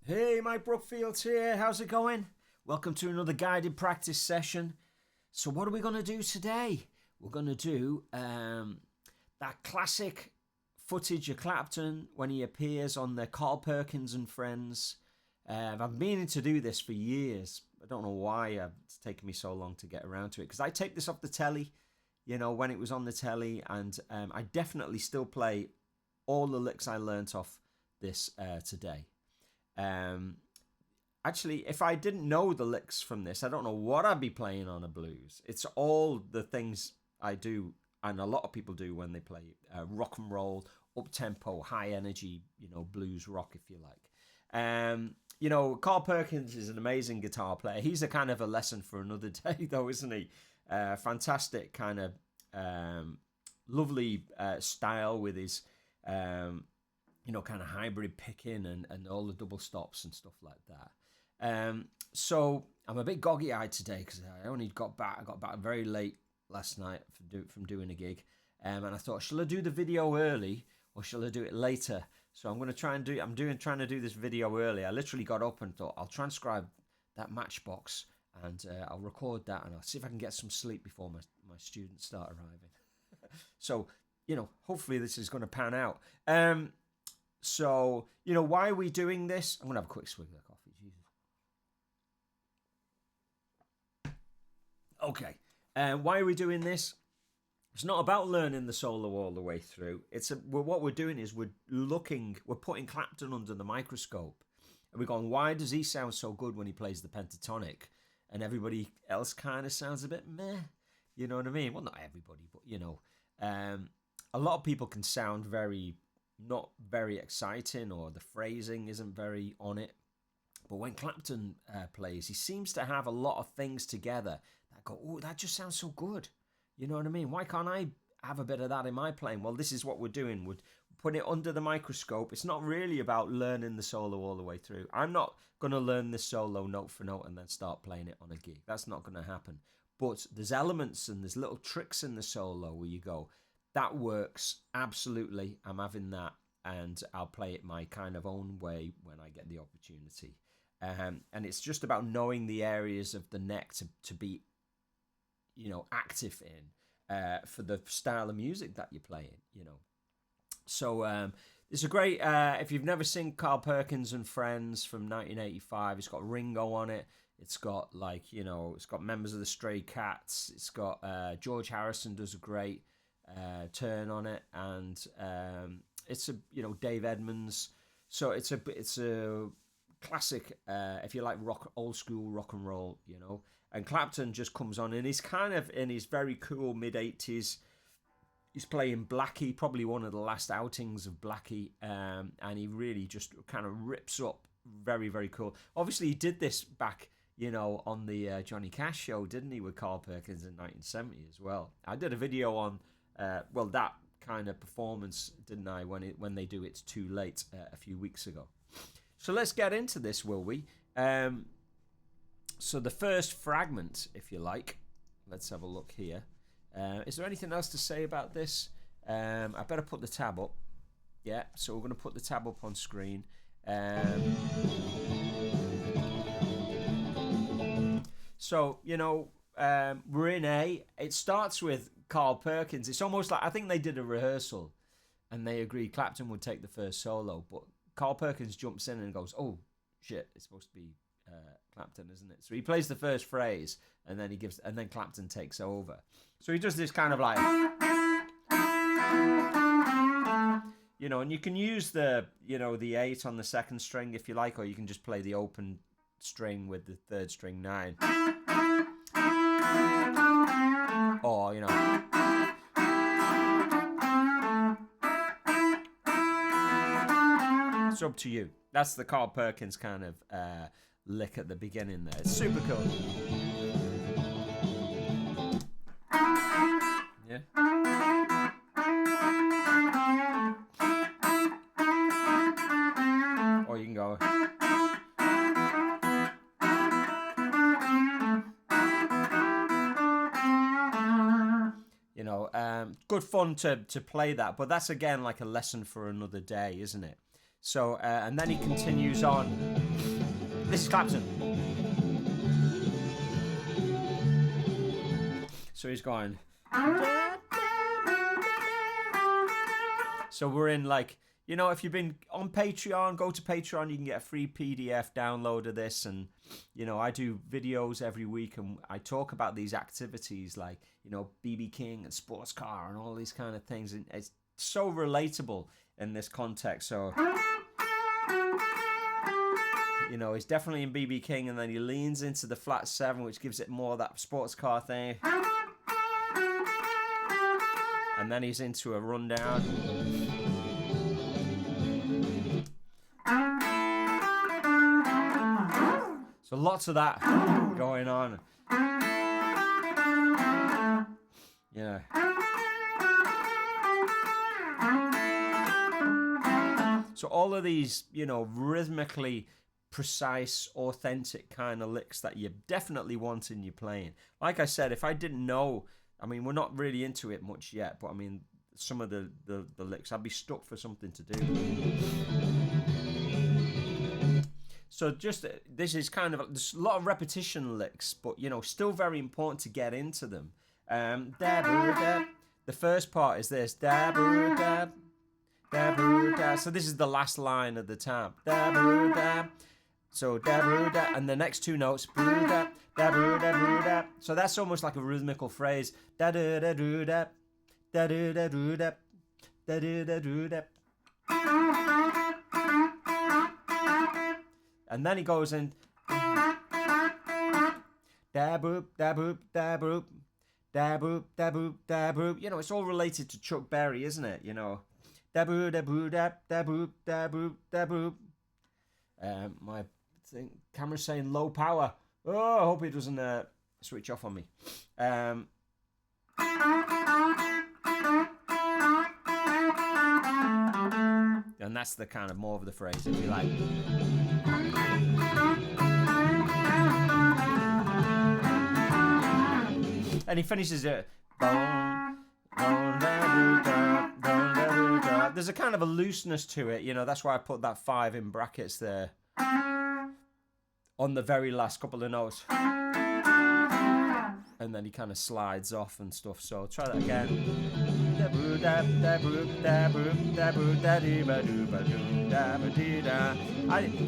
Hey, Mike Brookfield here. How's it going? Welcome to another guided practice session. So, what are we going to do today? We're going to do that classic footage of Clapton when he appears on the Carl Perkins and Friends. I've been meaning to do this for years. I don't know why it's taken me so long to get around to it. Because I take this off the telly, when it was on the telly, and I definitely still play all the licks I learnt off this today. Actually, if I didn't know the licks from this, I don't know what I'd be playing on a blues. It's all the things I do, and a lot of people do when they play rock and roll, up tempo, high energy, blues rock, if you like. Carl Perkins is an amazing guitar player. He's a kind of a lesson for another day, though, isn't he? Fantastic kind of lovely style with his kind of hybrid picking and all the double stops and stuff like that. So I'm a bit groggy-eyed today because I only got back. I got back very late last night from doing a gig, and I thought, shall I do the video early or shall I do it later? So I'm going to try and trying to do this video early. I literally got up and thought I'll transcribe that Matchbox and I'll record that and I'll see if I can get some sleep before my students start arriving. So hopefully this is going to pan out. So, why are we doing this? I'm going to have a quick swig of the coffee. Jesus. Okay. Why are we doing this? It's not about learning the solo all the way through. What we're doing is we're putting Clapton under the microscope. And we're going, why does he sound so good when he plays the pentatonic? And everybody else kind of sounds a bit meh. You know what I mean? Well, not everybody, but, a lot of people can sound not very exciting, or the phrasing isn't very on it. But when Clapton plays, he seems to have a lot of things together that go, oh, that just sounds so good. You know what I mean? Why can't I have a bit of that in my playing? Well, this is what we're doing. We're putting it under the microscope. It's not really about learning the solo all the way through. I'm not going to learn this solo note for note and then start playing it on a gig. That's not going to happen. But there's elements and there's little tricks in the solo where you go, that works, absolutely. I'm having that, and I'll play it my kind of own way when I get the opportunity. And it's just about knowing the areas of the neck to be, active in for the style of music that you're playing, So it's a great, if you've never seen Carl Perkins and Friends from 1985, it's got Ringo on it. It's got it's got members of the Stray Cats. It's got George Harrison does a great turn on it, and it's a Dave Edmunds. So it's a classic if you like old school rock and roll, And Clapton just comes on, and he's kind of in his very cool mid-80s. He's playing Blackie, probably one of the last outings of Blackie, and he really just kind of rips up. Very, very cool. Obviously, he did this back, on the Johnny Cash show, didn't he, with Carl Perkins in 1970 as well. I did a video on, that kind of performance, didn't I, when they do It's Too Late a few weeks ago. So let's get into this, will we? So the first fragment, if you like, let's have a look here. Is there anything else to say about this? I better put the tab up. Yeah, so we're going to put the tab up on screen. So, we're in A. It starts with Carl Perkins. It's almost like, I think they did a rehearsal and they agreed Clapton would take the first solo, but Carl Perkins jumps in and goes, oh, shit, it's supposed to be Clapton, isn't it? So he plays the first phrase and then Clapton takes over. So he does this kind of like, and you can use the 8 on the second string if you like, or you can just play the open string with the third string 9. Or, it's up to you. That's the Carl Perkins kind of lick at the beginning there. It's super cool. Yeah. Or you can go. Good fun to play that, but that's again like a lesson for another day, isn't it? So, and then he continues on. This is Clapton. So he's going. So we're in like, you know, if you've been on Patreon, go to Patreon, you can get a free PDF download of this. And, you know, I do videos every week and I talk about these activities like, you know, BB King and sports car and all these kind of things. And it's so relatable in this context. So, you know, he's definitely in BB King, and then he leans into the flat 7, which gives it more of that sports car thing. And then he's into a rundown. So lots of that going on. Yeah. So all of these, you know, rhythmically precise, authentic kind of licks that you definitely want in your playing. Like I said, if I didn't know, I mean, we're not really into it much yet, but I mean, some of the licks, I'd be stuck for something to do. So just, this is kind of, there's a lot of repetition licks, but, you know, still very important to get into them. The first part is this. So this is the last line of the tab. So and the next two notes. So that's almost like a rhythmical phrase. And then he goes in. Da-boop, da-boop, da-boop. Da-boop, da-boop, da-boop. You know, it's all related to Chuck Berry, isn't it? You know. Da-boop, da-boop, da-boop, da-boop, da-boop. My camera's saying low power. Oh, I hope it doesn't switch off on me. And that's the kind of more of the phrase, if you like. And he finishes it. There's a kind of a looseness to it, you know. That's why I put that 5 in brackets there on the very last couple of notes. And then he kind of slides off and stuff. So try that again.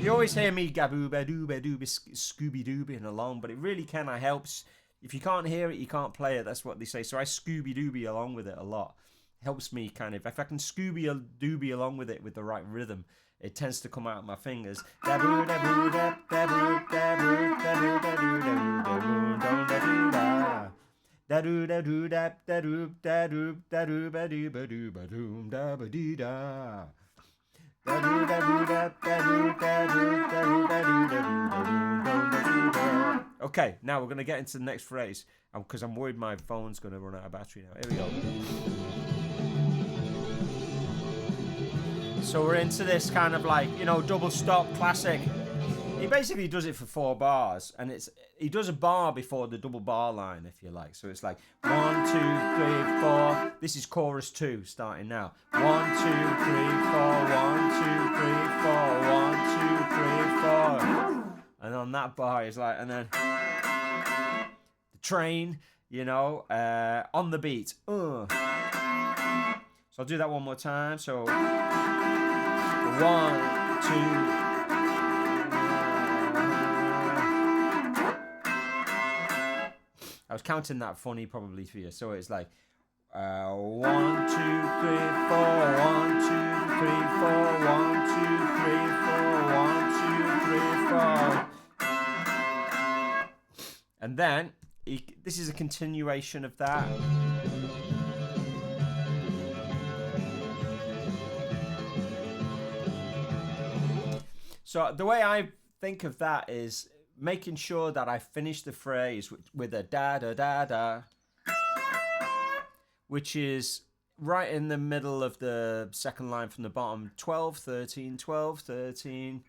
You always hear me Scooby-Dooby along, but it really kind of helps. If you can't hear it, you can't play it. That's what they say. So I Scooby-Dooby along with it a lot. It helps me kind of, if I can Scooby-Dooby along with it with the right rhythm, it tends to come out of my fingers. Okay, now we're going to get into the next phrase, because I'm worried my phone's going to run out of battery now. Here we go. So we're into this kind of like, you know, double stop classic. He basically does it for 4 bars, and he does a bar before the double bar line, if you like. So it's like 1, 2, 3, 4. This is chorus 2 starting now. 1, 2, 3, 4. 1, 2, 3, 4. 1, 2, 3, 4. And on that bar is like, and then the train, you know, on the beat. So I'll do that one more time. So 1, 2. I was counting that funny probably for you. So it's like 1, 2, 3, 4. 1, 2, 3, 4. 1, 2, 3, 4. 1, 2, 3, 4. And then this is a continuation of that. So the way I think of that is making sure that I finish the phrase with a da-da-da-da, which is right in the middle of the second line from the bottom. 12, 13, 12, 13.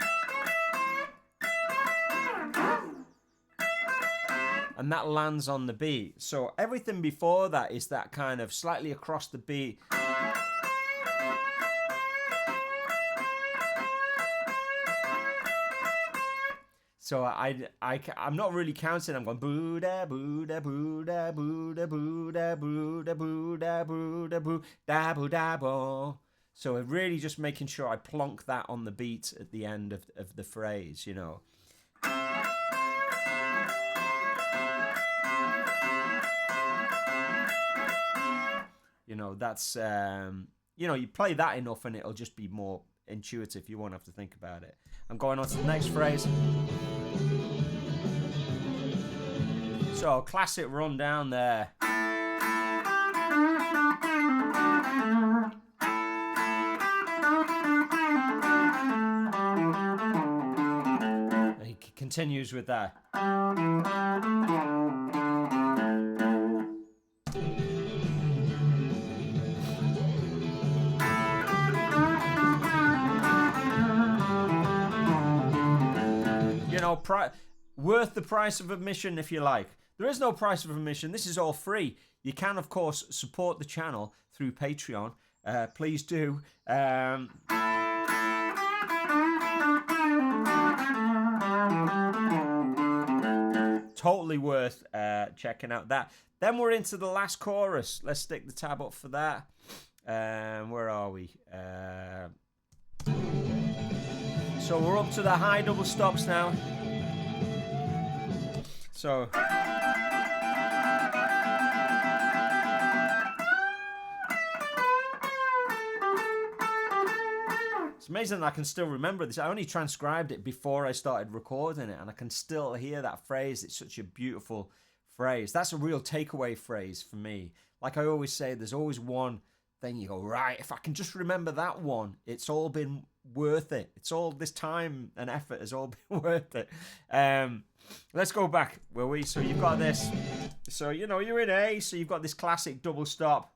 And that lands on the beat. So everything before that is that kind of slightly across the beat. So I'm not really counting. I'm going boo da boo da boo da boo da boo da boo da boo da boo da boo da boo da boo. So I'm really just making sure I plonk that on the beat at the end of the phrase, you know. You know, that's, you know, you play that enough and it'll just be more intuitive. You won't have to think about it. I'm going on to the next phrase. So, classic rundown there. And he continues with that. You know, worth the price of admission if you like. There is no price of admission. This is all free. You can, of course, support the channel through Patreon. Please do. Totally worth checking out that. Then we're into the last chorus. Let's stick the tab up for that. Where are we? So we're up to the high double stops now. So it's amazing that I can still remember this. I only transcribed it before I started recording it, and I can still hear that phrase. It's such a beautiful phrase. That's a real takeaway phrase for me. Like I always say, there's always one thing you go, right, if I can just remember that one, it's all been worth it. It's all this time and effort has all been worth it. Let's go back where so you've got this. So, you know, you're in A, so you've got this classic double stop.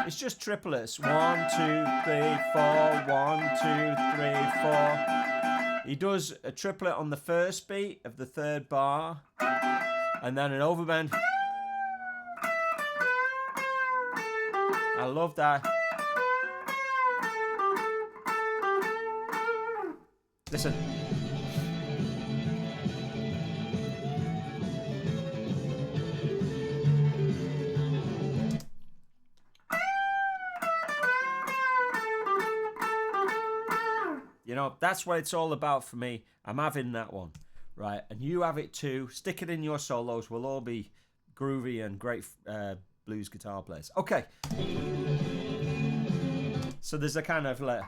It's just triplets. 1, 2, 3, 4. 1, 2, 3, 4. He does a triplet on the first beat of the third bar, and then an overbend. I love that. Listen. You know, that's what it's all about for me. I'm having that one, right? And you have it too. Stick it in your solos. We'll all be groovy and great blues guitar players. Okay. So there's a kind of like...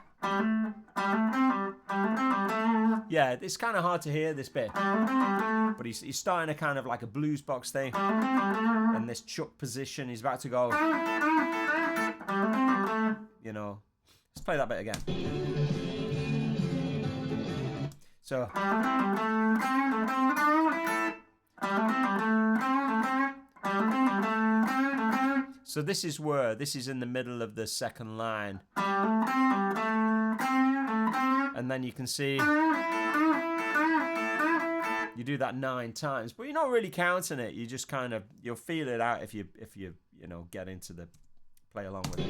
Yeah, it's kind of hard to hear this bit. But he's starting a kind of like a blues box thing. And this chuck position. He's about to go... You know. Let's play that bit again. So... So this is in the middle of the second line. And then you can see you do that 9 times, but you're not really counting it. You just kind of, you'll feel it out if you know, get into the play along with it.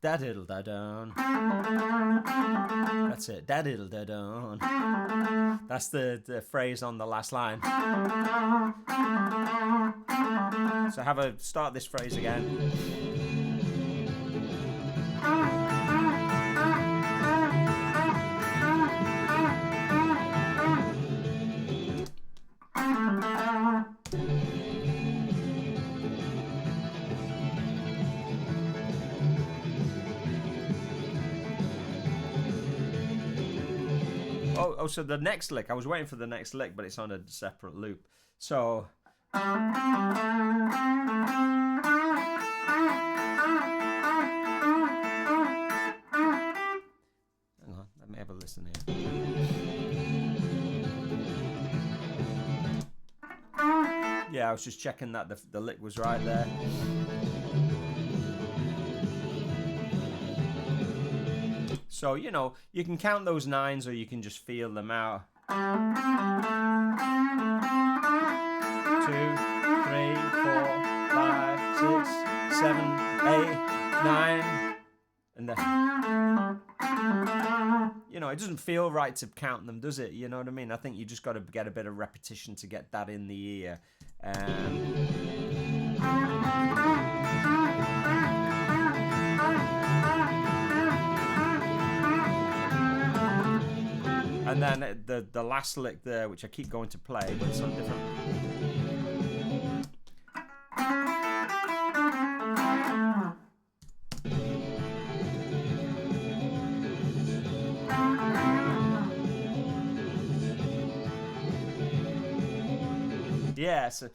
Da-diddle-da-dun. That's it. Da-diddle-da-dun. That's the phrase on the last line. So start this phrase again. Oh, so the next lick. I was waiting for the next lick, but it's on a separate loop. So... Hang on, let me have a listen here. Yeah, I was just checking that the lick was right there. So, you know, you can count those 9s or you can just feel them out. Two, three, 4, 5, 6, 7, 8, 9, and then, you know, it doesn't feel right to count them, does it? You know what I mean? I think you just got to get a bit of repetition to get that in the ear. And then the last lick there, which I keep going to play, but it's on different. Yeah, so.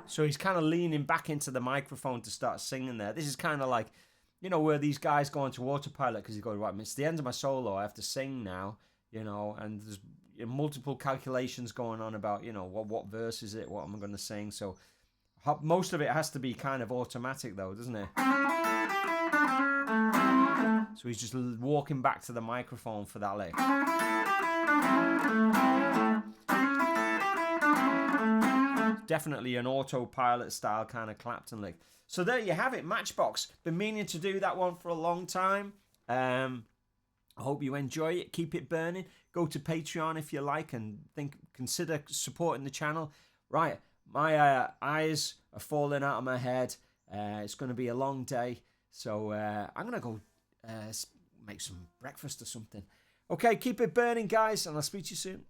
So he's kind of leaning back into the microphone to start singing there. This is kind of like, you know, where these guys go into autopilot because he's going, right, it's the end of my solo. I have to sing now, you know, and there's multiple calculations going on about, you know, what verse is it? What am I going to sing? So most of it has to be kind of automatic, though, doesn't it? So he's just walking back to the microphone for that lick. Definitely an autopilot style kind of Clapton lick. So there you have it, Matchbox. Been meaning to do that one for a long time. I hope you enjoy it. Keep it burning. Go to Patreon if you like and consider supporting the channel. Right, my eyes are falling out of my head. It's going to be a long day. So I'm going to go make some breakfast or something. Okay, keep it burning, guys, and I'll speak to you soon.